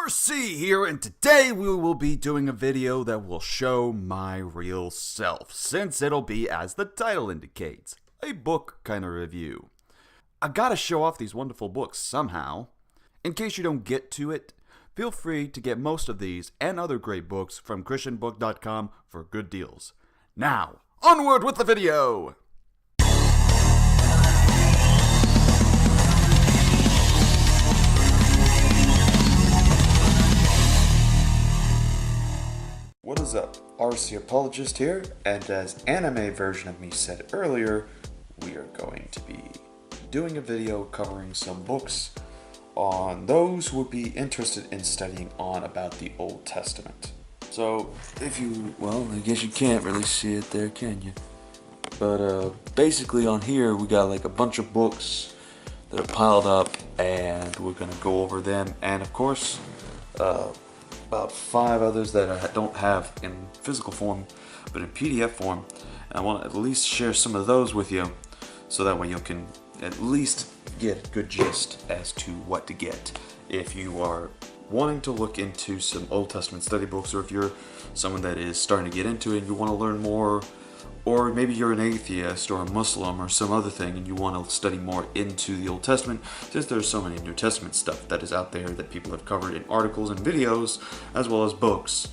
Varsity here, and today we will be doing a video that will show my real self, since it'll be, as the title indicates, a book kind of review. I gotta show off these wonderful books somehow. In case you don't get to it, feel free to get most of these and other great books from christianbook.com for good deals. Now, onward with the video! What is up? RC Apologist here, and as anime version of me said earlier, we are going to be doing a video covering some books on those who would be interested in studying on about the Old Testament. So, I guess you can't really see it there, can you? But basically on here we got like a bunch of books that are piled up, and we're gonna go over them, and of course, about 5 others that I don't have in physical form, but in PDF form. And I want to at least share some of those with you, so that way you can at least get a good gist as to what to get if you are wanting to look into some Old Testament study books, or if you're someone that is starting to get into it and you want to learn more, or maybe you're an atheist or a Muslim or some other thing and you want to study more into the Old Testament, since there's so many New Testament stuff that is out there that people have covered in articles and videos as well as books,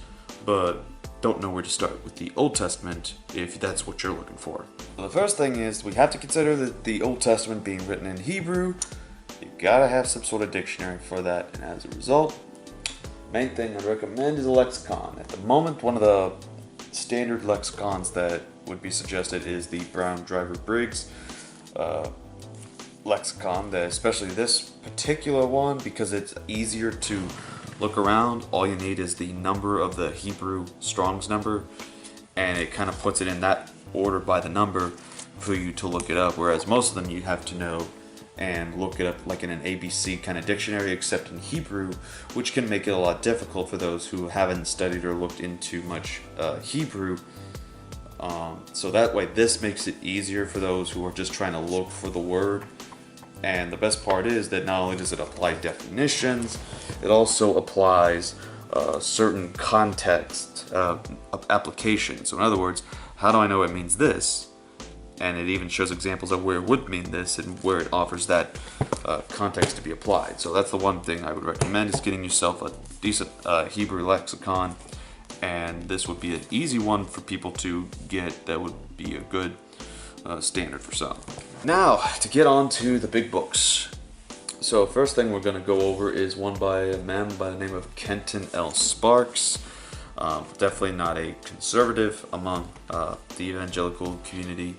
but don't know where to start with the Old Testament if that's what you're looking for. Well, the first thing is we have to consider that the Old Testament being written in Hebrew, you gotta have some sort of dictionary for that, and as a result, main thing I'd recommend is a lexicon. At the moment, one of the standard lexicons that would be suggested is the Brown Driver Briggs lexicon, especially this particular one, because it's easier to look around. All you need is the number of the Hebrew Strong's number, and it kind of puts it in that order by the number for you to look it up, whereas most of them you have to know and look it up like in an ABC kind of dictionary, except in Hebrew, which can make it a lot difficult for those who haven't studied or looked into much Hebrew. So that way this makes it easier for those who are just trying to look for the word. And the best part is that not only does it apply definitions, it also applies certain context applications. So in other words, how do I know it means this? And it even shows examples of where it would mean this and where it offers that context to be applied. So that's the one thing I would recommend, is getting yourself a decent Hebrew lexicon. And this would be an easy one for people to get. That would be a good standard for some. Now, to get on to the big books. So first thing we're going to go over is one by a man by the name of Kenton L Sparks. Definitely not a conservative among the evangelical community,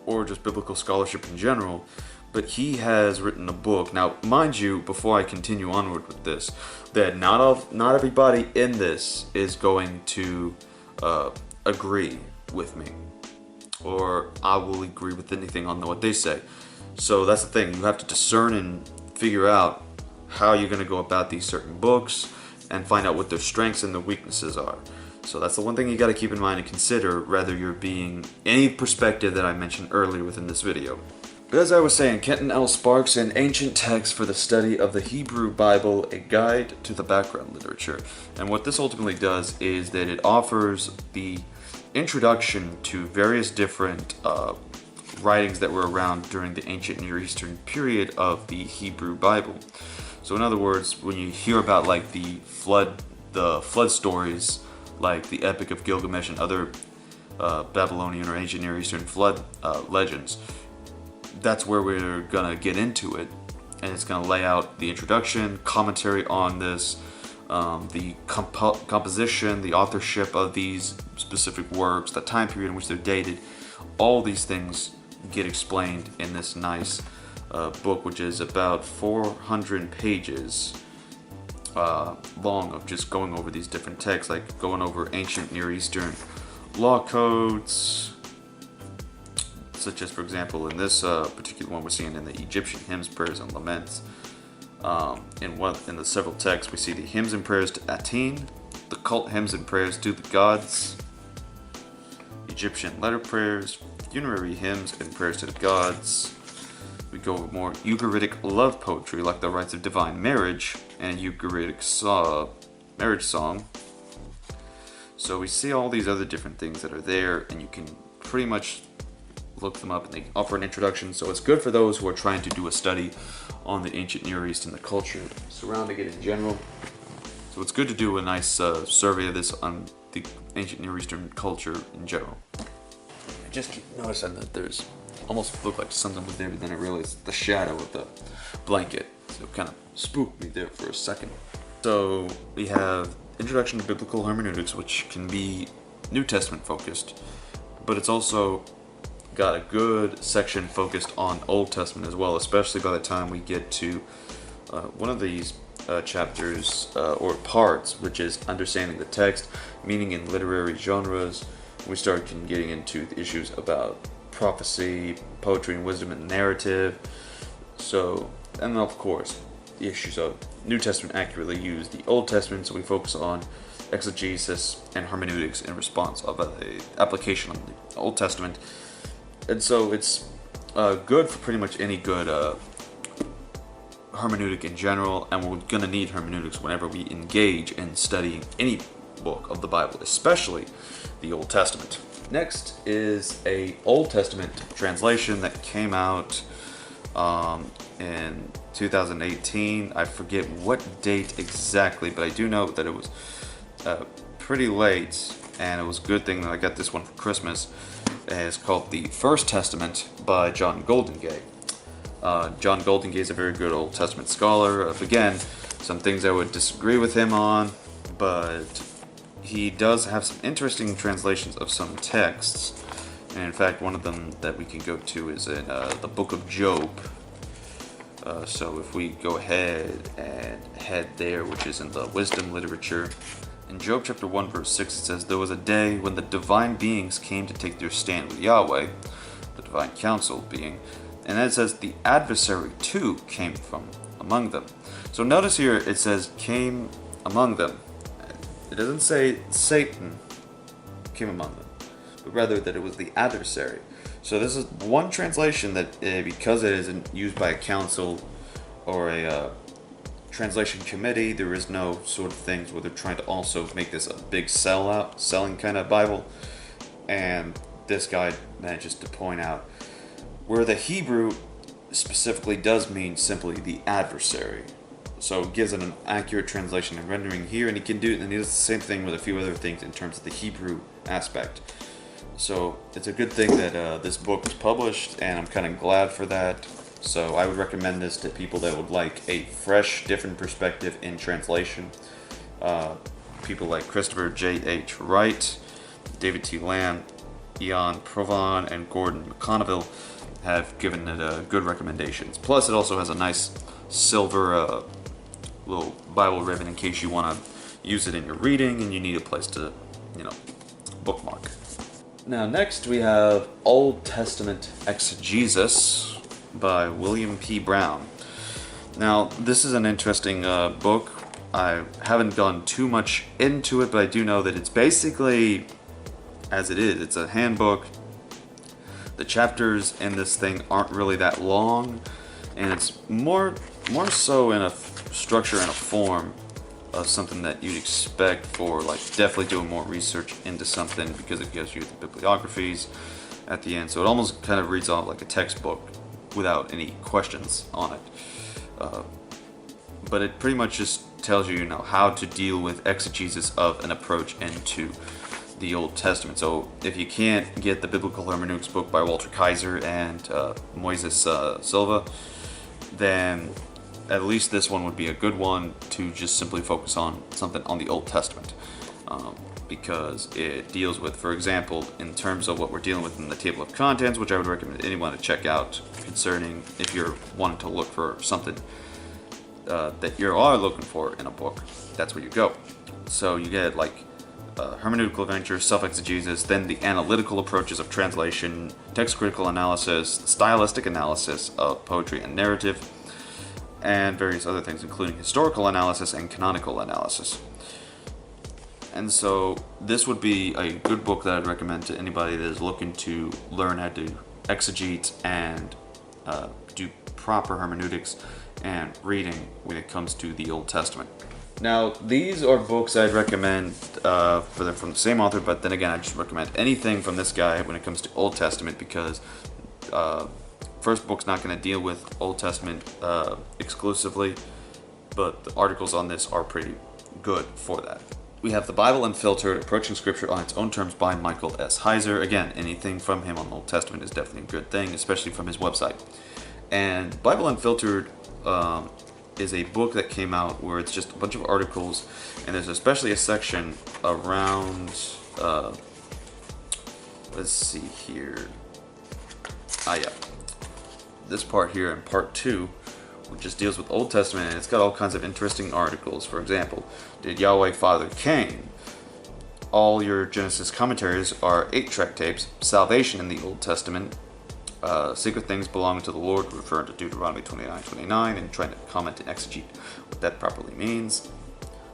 or just biblical scholarship in general, but he has written a book. Now, mind you, before I continue onward with this, that not everybody in this is going to agree with me, or I will agree with anything on what they say. So that's the thing, you have to discern and figure out how you're going to go about these certain books and find out what their strengths and their weaknesses are. So that's the one thing you got to keep in mind and consider, rather you're being any perspective that I mentioned earlier within this video. But as I was saying, Kenton L Sparks, An Ancient Text for the Study of the Hebrew Bible, a Guide to the Background Literature. And what this ultimately does is that it offers the introduction to various different writings that were around during the ancient Near Eastern period of the Hebrew Bible. So in other words, when you hear about like the flood stories, like the Epic of Gilgamesh and other Babylonian or ancient Near Eastern flood legends, that's where we're gonna get into it, and it's gonna lay out the introduction, commentary on this, the composition, the authorship of these specific works, the time period in which they're dated. All these things get explained in this nice book, which is about 400 pages long, of just going over these different texts, like going over ancient Near Eastern law codes, such as, for example, in this particular one, we're seeing in the Egyptian hymns, prayers, and laments. In the several texts, we see the hymns and prayers to Aten, the cult hymns and prayers to the gods, Egyptian letter prayers, funerary hymns and prayers to the gods. We go over more Ugaritic love poetry, like the rites of divine marriage and Eucharitic marriage song. So we see all these other different things that are there, and you can pretty much look them up, and they offer an introduction. So it's good for those who are trying to do a study on the ancient Near East and the culture surrounding it in general. So it's good to do a nice survey of this on the ancient Near Eastern culture in general. I just keep noticing that there's almost looked like something was there, but then I realized the shadow of the blanket. So it kind of spooked me there for a second. So we have Introduction to Biblical Hermeneutics, which can be New Testament focused, but it's also got a good section focused on Old Testament as well, especially by the time we get to one of these chapters or parts, which is Understanding the Text, Meaning in Literary Genres. We start getting into the issues about prophecy, poetry and wisdom and narrative. So, and of course, the issues of New Testament accurately used, the Old Testament, so we focus on exegesis and hermeneutics in response of the application of the Old Testament. And so it's good for pretty much any good hermeneutic in general, and we're going to need hermeneutics whenever we engage in studying any book of the Bible, especially the Old Testament. Next is a Old Testament translation that came out in 2018. I forget what date exactly, but I do know that it was pretty late, and it was a good thing that I got this one for Christmas. It's called The First Testament by John Goldingay. John Goldingay is a very good Old Testament scholar. Again, some things I would disagree with him on, but he does have some interesting translations of some texts. And in fact, one of them that we can go to is in the book of Job. So if we go ahead and head there, which is in the wisdom literature, in Job chapter 1 verse 6 it says, "There was a day when the divine beings came to take their stand with Yahweh," the divine council being, and then it says, "The adversary too came from among them." So notice here it says, came among them. It doesn't say Satan came among them, but rather that it was the adversary. So this is one translation that, because it isn't used by a council or a translation committee, there is no sort of things where they're trying to also make this a big selling kind of Bible. And this guy manages to point out where the Hebrew specifically does mean simply the adversary. So it gives it an accurate translation and rendering here, and he can do it, and he does the same thing with a few other things in terms of the Hebrew aspect. So it's a good thing that this book was published, and I'm kind of glad for that. So I would recommend this to people that would like a fresh, different perspective in translation. People like Christopher J.H. Wright, David T. Lamb, Ian Provan, and Gordon McConneville have given it good recommendations. Plus, it also has a nice silver little Bible ribbon in case you want to use it in your reading and you need a place to, bookmark. Now, next we have Old Testament Exegesis by William P. Brown. Now, this is an interesting book. I haven't gone too much into it, but I do know that it's basically, as it is, it's a handbook. The chapters in this thing aren't really that long, and it's more so in a structure and a form of something that you'd expect for, like, definitely doing more research into something, because it gives you the bibliographies at the end. So it almost kind of reads off like a textbook without any questions on it. But it pretty much just tells you, how to deal with exegesis of an approach into the Old Testament. So if you can't get the Biblical Hermeneutics book by Walter Kaiser and Moises Silva, then at least this one would be a good one to just simply focus on something on the Old Testament, because it deals with, for example, in terms of what we're dealing with in the table of contents, which I would recommend anyone to check out concerning if you're wanting to look for something that you are looking for in a book. That's where you go. So you get like hermeneutical adventure, self-exegesis, then the analytical approaches of translation, text critical analysis, stylistic analysis of poetry and narrative, and various other things, including historical analysis and canonical analysis. And so this would be a good book that I'd recommend to anybody that is looking to learn how to exegete and do proper hermeneutics and reading when it comes to the Old Testament. Now, these are books I'd recommend from the same author, but then again, I just recommend anything from this guy when it comes to Old Testament, because first book's not going to deal with Old Testament exclusively, but the articles on this are pretty good for that. We have The Bible Unfiltered, Approaching Scripture on Its Own Terms by Michael S. Heiser. Again, anything from him on the Old Testament is definitely a good thing, especially from his website. And Bible Unfiltered is a book that came out where it's just a bunch of articles, and there's especially a section around, let's see here, this part here in part 2, which just deals with Old Testament, and it's got all kinds of interesting articles. For example, did Yahweh father Cain? All your Genesis commentaries are 8-track tapes. Salvation in the Old Testament. Secret things belonging to the Lord, referring to Deuteronomy 29:29, and trying to comment and exegete what that properly means.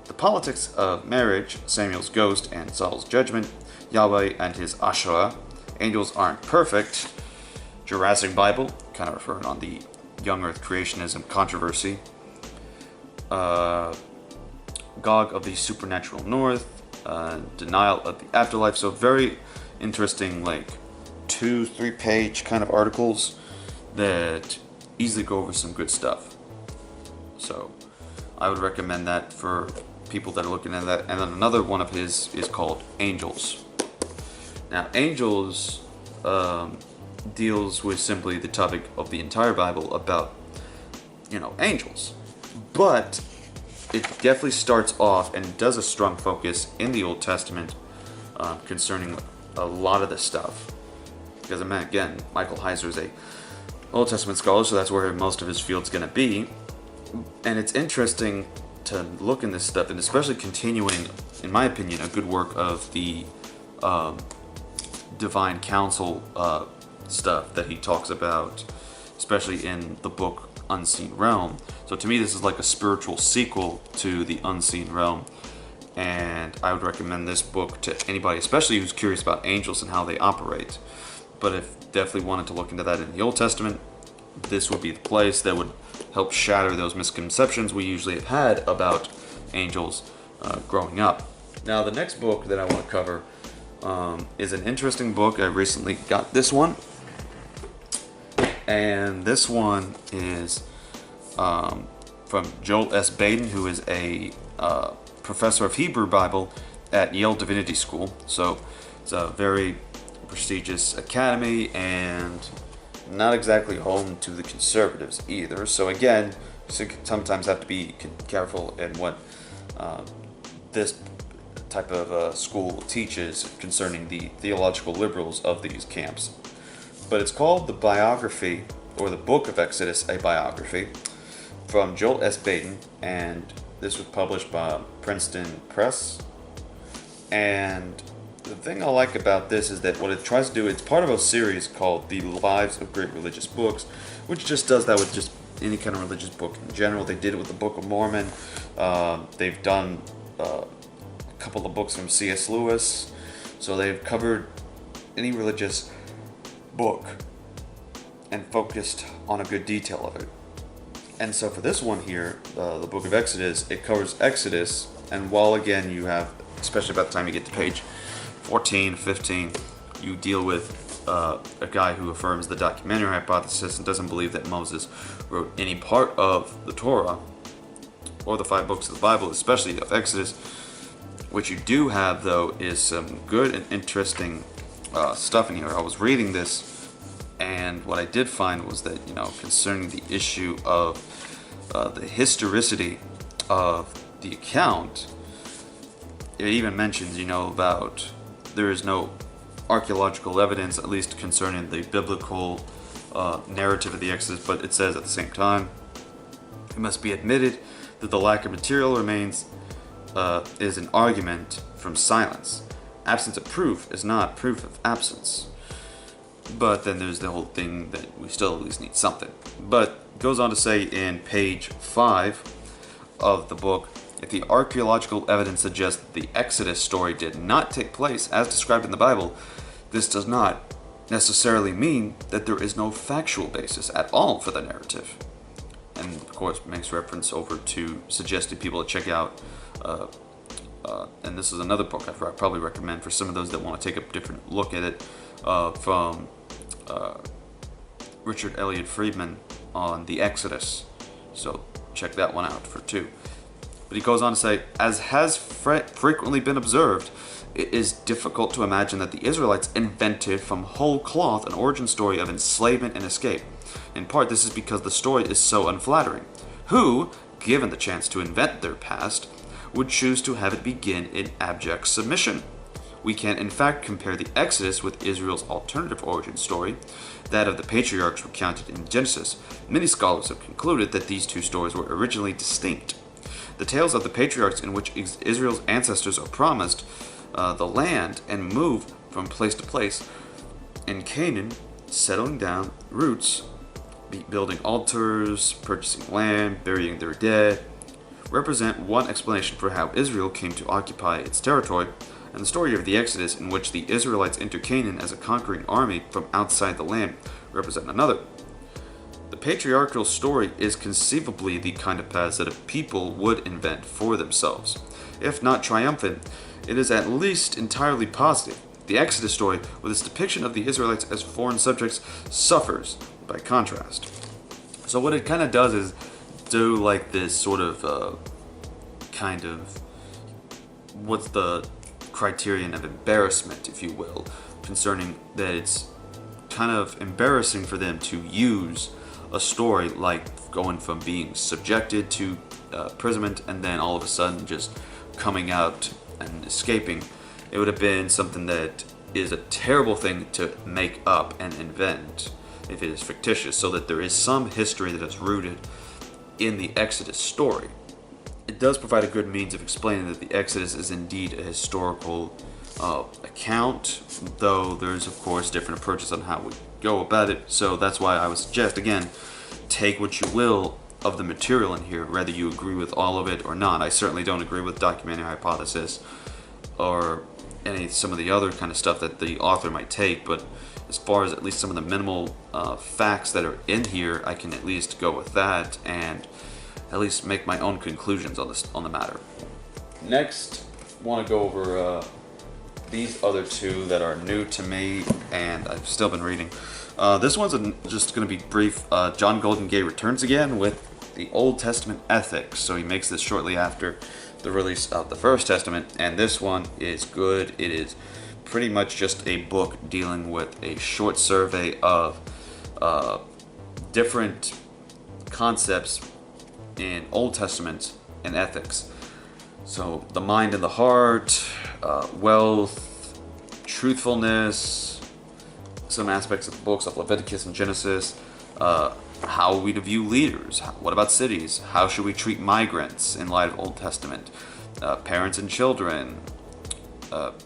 The politics of marriage, Samuel's ghost and Saul's judgment, Yahweh and his Asherah, angels aren't perfect, Jurassic Bible, kind of referring on the young earth creationism controversy, Gog of the supernatural north, denial of the afterlife. So very interesting, like 2-3 page kind of articles that easily go over some good stuff. So I would recommend that for people that are looking at that. And then another one of his is called Angels. Now, Angels deals with simply the topic of the entire Bible about, angels. But it definitely starts off and does a strong focus in the Old Testament concerning a lot of this stuff. Because, again, Michael Heiser is a Old Testament scholar, so that's where most of his field's going to be. And it's interesting to look in this stuff, and especially continuing, in my opinion, a good work of the divine council stuff that he talks about, especially in the book Unseen Realm. So to me, this is like a spiritual sequel to the Unseen Realm, and I would recommend this book to anybody, especially who's curious about angels and how they operate. But if definitely wanted to look into that in the Old Testament, this would be the place that would help shatter those misconceptions we usually have had about angels growing up. Now, the next book that I want to cover is an interesting book. I recently got this one, and this one is from Joel S. Baden, who is a professor of Hebrew Bible at Yale Divinity School. So it's a very prestigious academy and not exactly home to the conservatives either. So again, you sometimes have to be careful in what this type of school teaches concerning the theological liberals of these camps. But it's called The Biography, or The Book of Exodus, a Biography, from Joel S. Baden, and this was published by Princeton Press. And the thing I like about this is that what it tries to do, it's part of a series called The Lives of Great Religious Books, which just does that with just any kind of religious book in general. They did it with the Book of Mormon. They've done a couple of books from C.S. Lewis. So they've covered any religious book and focused on a good detail of it. And so for this one here, the Book of Exodus, it covers Exodus, and while again you have, especially by the time you get to page 14, 15, you deal with a guy who affirms the documentary hypothesis and doesn't believe that Moses wrote any part of the Torah or the 5 books of the Bible, especially of Exodus. What you do have, though, is some good and interesting stuff in here. I was reading this, and what I did find was that, concerning the issue of the historicity of the account, it even mentions, about there is no archaeological evidence, at least concerning the biblical narrative of the Exodus, but it says at the same time, it must be admitted that the lack of material remains is an argument from silence. Absence of proof is not proof of absence. But then there's the whole thing that we still at least need something. But it goes on to say in page 5 of the book, if the archaeological evidence suggests that the Exodus story did not take place as described in the Bible, this does not necessarily mean that there is no factual basis at all for the narrative. and of course makes reference over to suggesting people to check out. And this is another book I'd probably recommend for some of those that want to take a different look at it, from Richard Elliott Friedman on the Exodus. So check that one out for two. But he goes on to say, as has frequently been observed, it is difficult to imagine that the Israelites invented from whole cloth an origin story of enslavement and escape. In part, this is because the story is so unflattering. Who, given the chance to invent their past, would choose to have it begin in abject submission? We can, in fact, compare the Exodus with Israel's alternative origin story, that of the patriarchs recounted in Genesis. Many scholars have concluded that these two stories were originally distinct. The tales of the patriarchs, in which Israel's ancestors are promised the land and move from place to place in Canaan, settling down roots, building altars, purchasing land, burying their dead, represent one explanation for how Israel came to occupy its territory, and the story of the Exodus, in which the Israelites enter Canaan as a conquering army from outside the land, represent another. The patriarchal story is conceivably the kind of past that a people would invent for themselves. If not triumphant, it is at least entirely positive. The Exodus story, with its depiction of the Israelites as foreign subjects, suffers by contrast. So what it kind of does is do like this sort of what's the criterion of embarrassment, if you will, concerning that it's kind of embarrassing for them to use a story like going from being subjected to imprisonment and then all of a sudden just coming out and escaping. It would have been something that is a terrible thing to make up and invent if it is fictitious, so that there is some history that is rooted in the Exodus story. It does provide a good means of explaining that the Exodus is indeed a historical account, though there's of course different approaches on how we go about it. So that's why I would suggest, again, take what you will of the material in here, whether you agree with all of it or not. I certainly don't agree with documentary hypothesis or some of the other kind of stuff that the author might take, but as far as at least some of the minimal facts that are in here, I can at least go with that and at least make my own conclusions on the matter. Next, I want to go over these other two that are new to me and I've still been reading. This one's just going to be brief. John Golden Gay returns again with the Old Testament ethics. So he makes this shortly after the release of the First Testament, and this one is good. It is pretty much just a book dealing with a short survey of different concepts in Old Testament and ethics. So the mind and the heart, wealth, truthfulness, some aspects of the books of Leviticus and Genesis, how are we to view leaders, what about cities, how should we treat migrants in light of Old Testament, parents and children,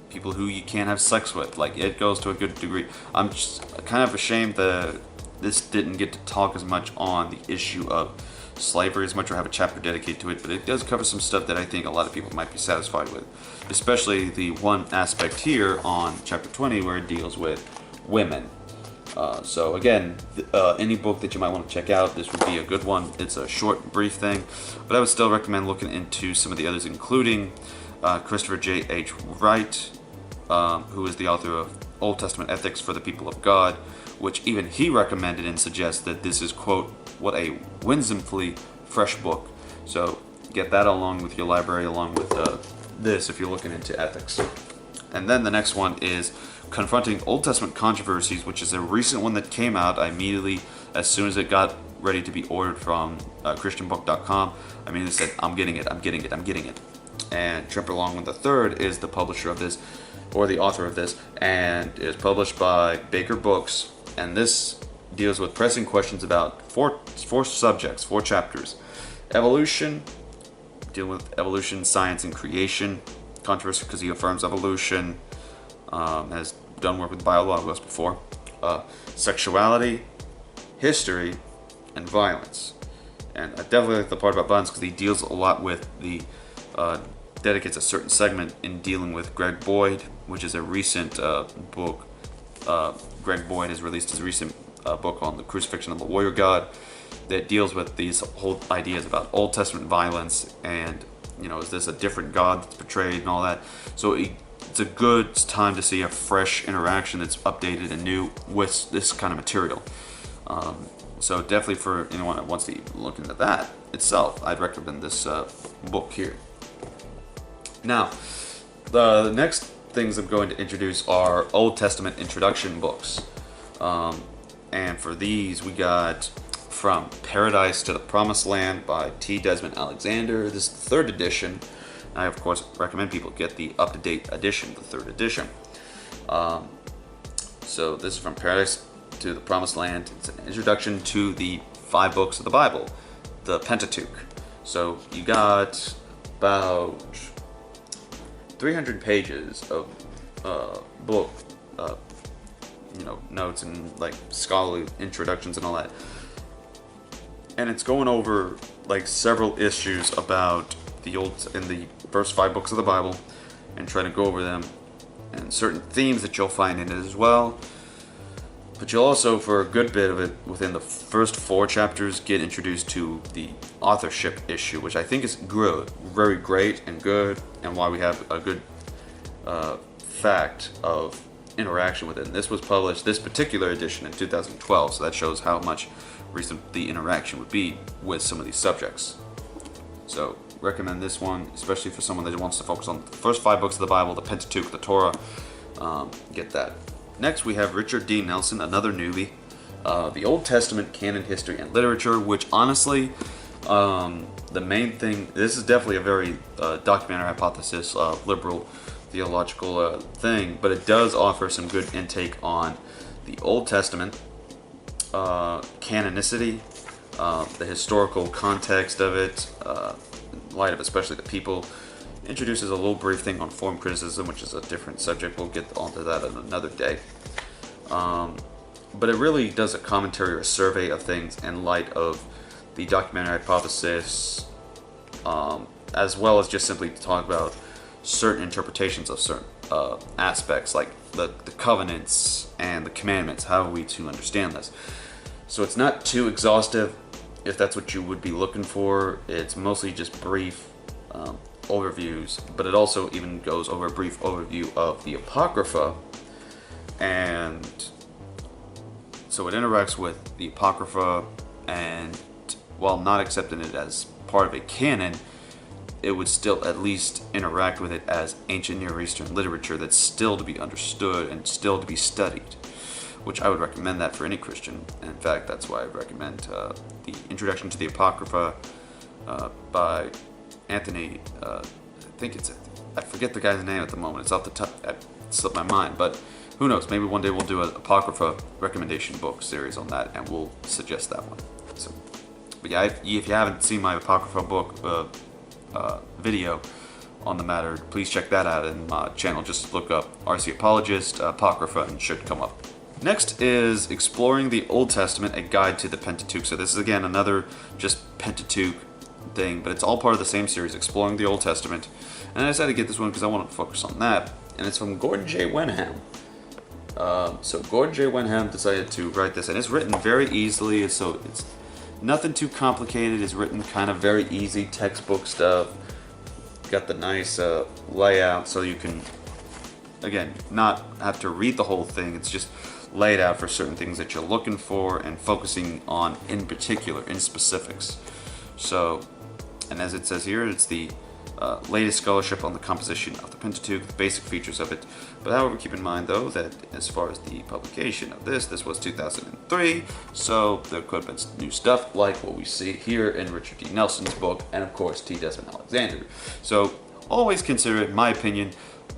people who you can't have sex with. Like, it goes to a good degree. I'm just kind of ashamed that this didn't get to talk as much on the issue of slavery as much, or have a chapter dedicated to it, but it does cover some stuff that I think a lot of people might be satisfied with, especially the one aspect here on chapter 20 where it deals with women. So again, any book that you might want to check out, this would be a good one. It's a short, brief thing, but I would still recommend looking into some of the others, including Christopher J. H. Wright, who is the author of Old Testament Ethics for the People of God, which even he recommended and suggests that this is, quote, what a winsomely fresh book. So get that along with your library, along with this if you're looking into ethics. And then the next one is Confronting Old Testament Controversies, which is a recent one that came out. I immediately, as soon as it got ready to be ordered from christianbook.com, I immediately said, I'm getting it. And Tremper Longman III is the publisher of this, or the author of this, and it is published by Baker Books. And this deals with pressing questions about four subjects, 4 chapters. Evolution, dealing with evolution, science, and creation. Controversy because he affirms evolution, has done work with biologists before. Sexuality, history, and violence. And I definitely like the part about violence because he deals a lot with dedicates a certain segment in dealing with Greg Boyd, which is a recent book. Greg Boyd has released his recent book on the crucifixion of the warrior god. that deals with these whole ideas about Old Testament violence and, you know, is this a different God that's portrayed and all that. So it's a good time to see a fresh interaction that's updated and new with this kind of material. So definitely for anyone that wants to look into that itself, I'd recommend this book here. Now, the next things I'm going to introduce are Old Testament introduction books. And for these, we got From Paradise to the Promised Land by T. Desmond Alexander. This is the third edition. I, of course, recommend people get the up-to-date edition, the third edition. So this is From Paradise to the Promised Land. It's an introduction to the 5 books of the Bible, the Pentateuch. So you got about 300 pages of book, notes and like scholarly introductions and all that. And it's going over like several issues about the first 5 books of the Bible and trying to go over them and certain themes that you'll find in it as well. But you'll also, for a good bit of it, within the first 4 chapters, get introduced to the authorship issue, which I think is good, very great and good, and why we have a good fact of interaction with it. And this was published, this particular edition, in 2012, so that shows how much recent the interaction would be with some of these subjects. So recommend this one, especially for someone that wants to focus on the first 5 books of the Bible, the Pentateuch, the Torah. Get that. Next, we have Richard D. Nelson, another newbie. The Old Testament Canon, History, and Literature, which honestly, the main thing, this is definitely a very documentary hypothesis, liberal theological thing, but it does offer some good intake on the Old Testament, canonicity, the historical context of it, in light of especially the people. Introduces a little brief thing on form criticism, which is a different subject. We'll get onto that on another day. But it really does a commentary or a survey of things in light of the documentary hypothesis, as well as just simply to talk about certain interpretations of certain aspects, like the covenants and the commandments. How are we to understand this? So it's not too exhaustive if that's what you would be looking for. It's mostly just brief overviews, but it also even goes over a brief overview of the Apocrypha, and so it interacts with the Apocrypha, and while not accepting it as part of a canon, it would still at least interact with it as ancient Near Eastern literature that's still to be understood and still to be studied, which I would recommend that for any Christian. And in fact, that's why I recommend the Introduction to the Apocrypha by Anthony, I forget the guy's name at the moment. It's off the top, it slipped my mind, but who knows? Maybe one day we'll do an Apocrypha recommendation book series on that, and we'll suggest that one. So, but yeah, if you haven't seen my Apocrypha book video on the matter, please check that out in my channel. Just look up RC Apologist, Apocrypha, and it should come up. Next is Exploring the Old Testament, a Guide to the Pentateuch. So this is again another just Pentateuch thing, but it's all part of the same series, Exploring the Old Testament. And I decided to get this one because I want to focus on that. And it's from Gordon J. Wenham. So Gordon J. Wenham decided to write this, and it's written very easily, so it's nothing too complicated. It's written kind of very easy textbook stuff. Got the nice layout, so you can, again, not have to read the whole thing. It's just laid out for certain things that you're looking for and focusing on in particular, in specifics. So, and as it says here, it's the latest scholarship on the composition of the Pentateuch, the basic features of it. But however, keep in mind though that as far as the publication of this was 2003, so there could have been new stuff like what we see here in Richard D. Nelson's book, and of course T. Desmond Alexander. So always consider it, in my opinion,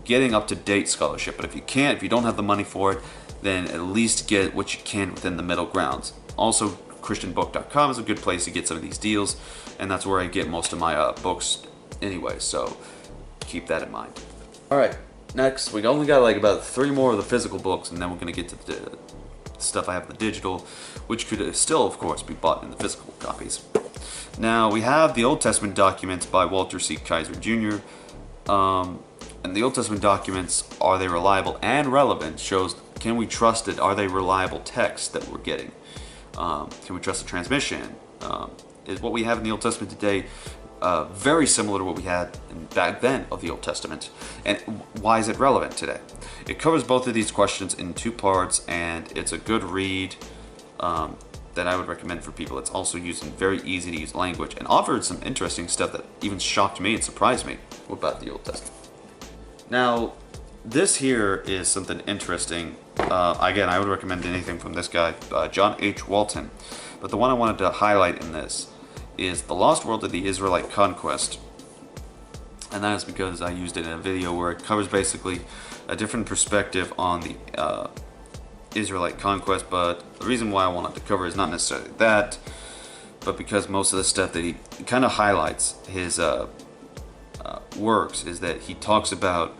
getting up-to-date scholarship. But if you don't have the money for it, then at least get what you can within the middle grounds. Also, christianbook.com is a good place to get some of these deals, and that's where I get most of my books anyway, so keep that in mind. Alright, next, we only got like about 3 more of the physical books, and then we're going to get to the stuff I have in the digital, which could still, of course, be bought in the physical copies. Now, we have the Old Testament documents by Walter C. Kaiser Jr., and the Old Testament documents, are they reliable and relevant, shows, can we trust it? Are they reliable texts that we're getting? Can we trust the transmission? Is what we have in the Old Testament today very similar to what we had back then of the Old Testament? And why is it relevant today? It covers both of these questions in 2 parts, and it's a good read that I would recommend for people. It's also using very easy to use language and offered some interesting stuff that even shocked me and surprised me about the Old Testament. Now, this here is something interesting. Again, I would recommend anything from this guy, John H. Walton. But the one I wanted to highlight in this is The Lost World of the Israelite Conquest. And that is because I used it in a video where it covers basically a different perspective on the Israelite conquest. But the reason why I wanted to cover is not necessarily that, but because most of the stuff that he kind of highlights his works is that he talks about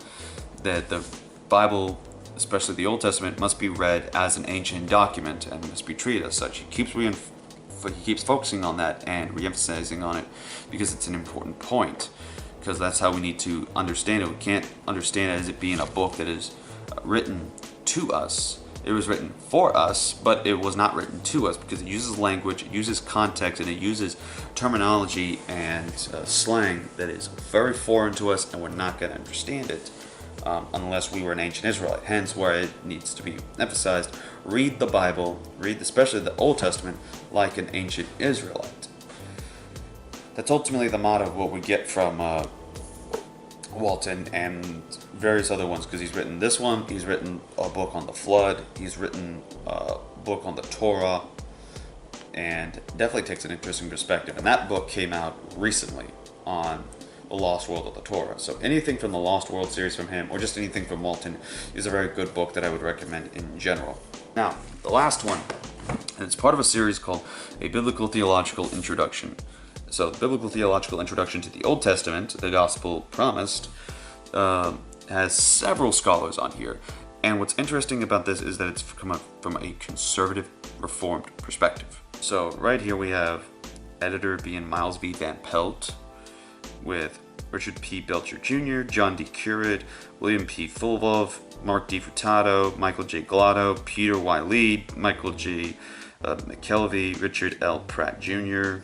that the Bible, especially the Old Testament, must be read as an ancient document and must be treated as such. He keeps focusing on that and re-emphasizing on it because it's an important point, because that's how we need to understand it. We can't understand it as it being a book that is written to us. It was written for us, but it was not written to us, because it uses language, it uses context, and it uses terminology and slang that is very foreign to us, and we're not going to understand it unless we were an ancient Israelite. Hence where it needs to be emphasized. Read the Bible, read especially the Old Testament, like an ancient Israelite. That's ultimately the motto of what we get from Walton and various other ones, because he's written this one, he's written a book on the flood, he's written a book on the Torah, and definitely takes an interesting perspective. And that book came out recently on The Lost World of the Torah. So anything from the Lost World series from him, or just anything from Walton, is a very good book that I would recommend in general. Now, the last one, and it's part of a series called A Biblical Theological Introduction. So, the Biblical Theological Introduction to the Old Testament, the Gospel Promised, has several scholars on here. And what's interesting about this is that it's come up from a conservative, reformed perspective. So, right here we have editor being Miles V. Van Pelt, with Richard P. Belcher Jr., John D. Currid, William P. Fulvov, Mark D. Furtado, Michael J. Glotto, Peter Y. Lead, Michael J. McKelvey, Richard L. Pratt Jr.,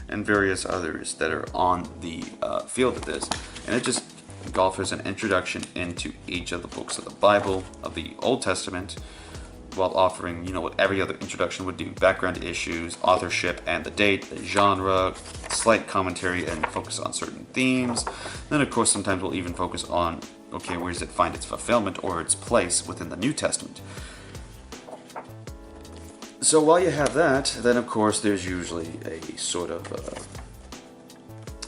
and various others that are on the field of this. And it just offers an introduction into each of the books of the Bible, of the Old Testament, while offering, what every other introduction would do: background issues, authorship and the date, the genre, slight commentary and focus on certain themes. Then, of course, sometimes we'll even focus on, okay, where does it find its fulfillment or its place within the New Testament? So while you have that, then of course there's usually a sort of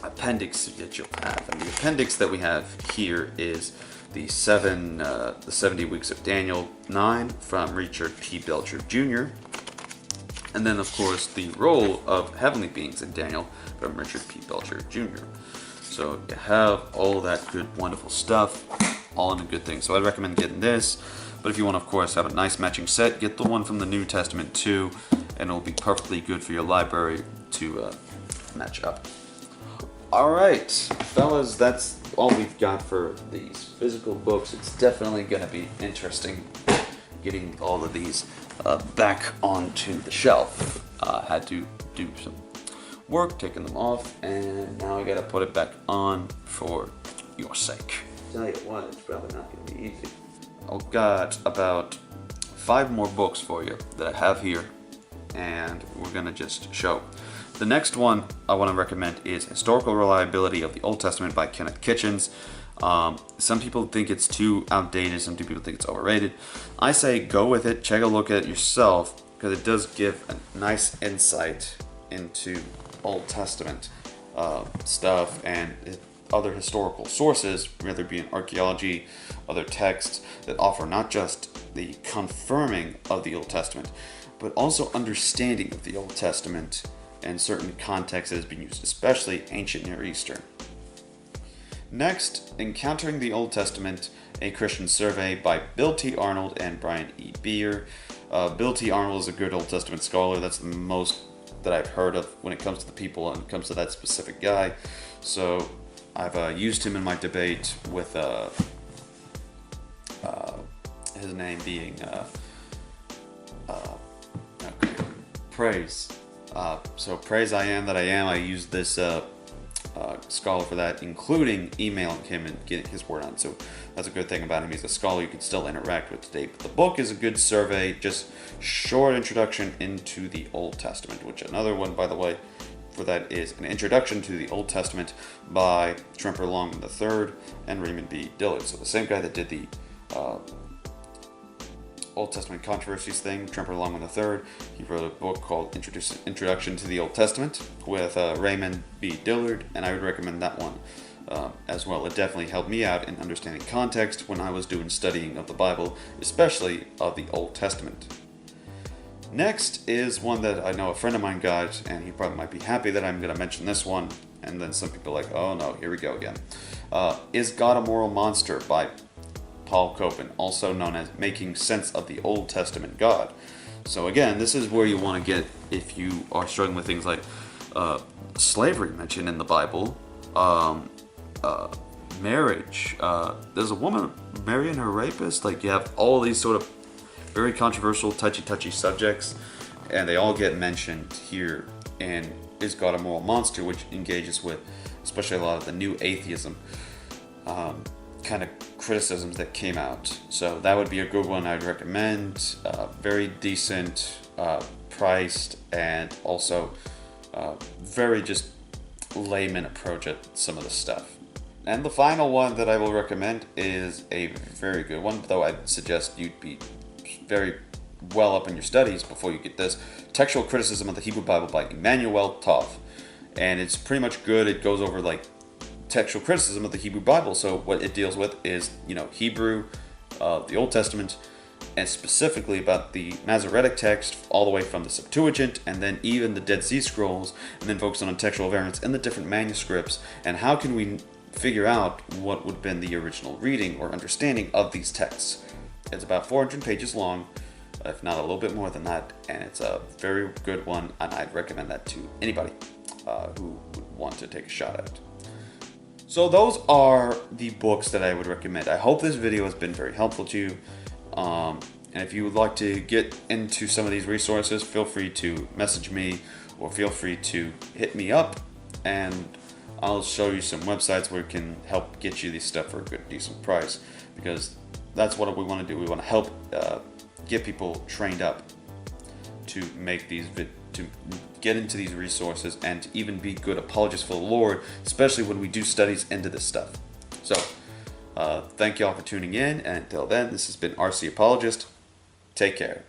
appendix that you'll have. And the appendix that we have here is the 70 Weeks of Daniel 9 from Richard P. Belcher Jr. And then, of course, the role of heavenly beings in Daniel from Richard P. Belcher Jr. So you have all that good, wonderful stuff, all in a good thing. So I'd recommend getting this. But if you want to, of course, have a nice matching set, get the one from the New Testament too, and it'll be perfectly good for your library to match up. All right, fellas, that's all we've got for these physical books. It's definitely going to be interesting getting all of these back onto the shelf. Had to do some work, taking them off, and now I got to put it back on for your sake. Tell you what, it's probably not going to be easy. I've got about 5 more books for you that I have here, and we're going to just show. The next one I want to recommend is Historical Reliability of the Old Testament by Kenneth Kitchens. Some people think it's too outdated, some people think it's overrated. I say go with it, check a look at it yourself, because it does give a nice insight into Old Testament stuff and other historical sources, whether it be in archaeology, other texts that offer not just the confirming of the Old Testament, but also understanding of the Old Testament and certain contexts that has been used, especially ancient Near Eastern. Next, Encountering the Old Testament, a Christian Survey by Bill T. Arnold and Brian E. Beer. Bill T. Arnold is a good Old Testament scholar. That's the most that I've heard of when it comes to the people and it comes to that specific guy. So I've used him in my debate with his name being Praise. So praise I am that I am. I use this scholar for that, including emailing him and getting his word on. So that's a good thing about him. He's a scholar you can still interact with today. But the book is a good survey, just short introduction into the Old Testament, which another one, by the way, for that is An Introduction to the Old Testament by Tremper Longman III and Raymond B. Dillard. So the same guy that did the Old Testament controversies thing, Tremper Longman III, he wrote a book called Introduction to the Old Testament with Raymond B. Dillard, and I would recommend that one as well. It definitely helped me out in understanding context when I was doing studying of the Bible, especially of the Old Testament. Next is one that I know a friend of mine got, and he probably might be happy that I'm going to mention this one, and then some people are like, oh no, here we go again. Is God a Moral Monster by Paul Copan, also known as Making Sense of the Old Testament God. So again, this is where you want to get if you are struggling with things like slavery mentioned in the Bible, marriage, there's a woman marrying her rapist, like you have all these sort of very controversial, touchy subjects, and they all get mentioned here in Is God a Moral Monster, which engages with especially a lot of the new atheism kind of criticisms that came out. So that would be a good one I'd recommend. Very decent, priced, and also very just layman approach at some of the stuff. And the final one that I will recommend is a very good one, though I'd suggest you'd be very well up in your studies before you get this. Textual Criticism of the Hebrew Bible by Emmanuel Tov. And it's pretty much good. It goes over like textual criticism of the Hebrew Bible. So what it deals with is, Hebrew, the Old Testament, and specifically about the Masoretic text all the way from the Septuagint and then even the Dead Sea Scrolls, and then focusing on textual variants in the different manuscripts and how can we figure out what would have been the original reading or understanding of these texts. It's about 400 pages long, if not a little bit more than that, and it's a very good one, and I'd recommend that to anybody who would want to take a shot at it. So those are the books that I would recommend. I hope this video has been very helpful to you. And if you would like to get into some of these resources, feel free to message me or feel free to hit me up, and I'll show you some websites where we can help get you this stuff for a good, decent price, because that's what we want to do. We want to help get people trained up to make these to get into these resources and to even be good apologists for the Lord, especially when we do studies into this stuff. So thank you all for tuning in, and until then, this has been RC Apologist. Take care.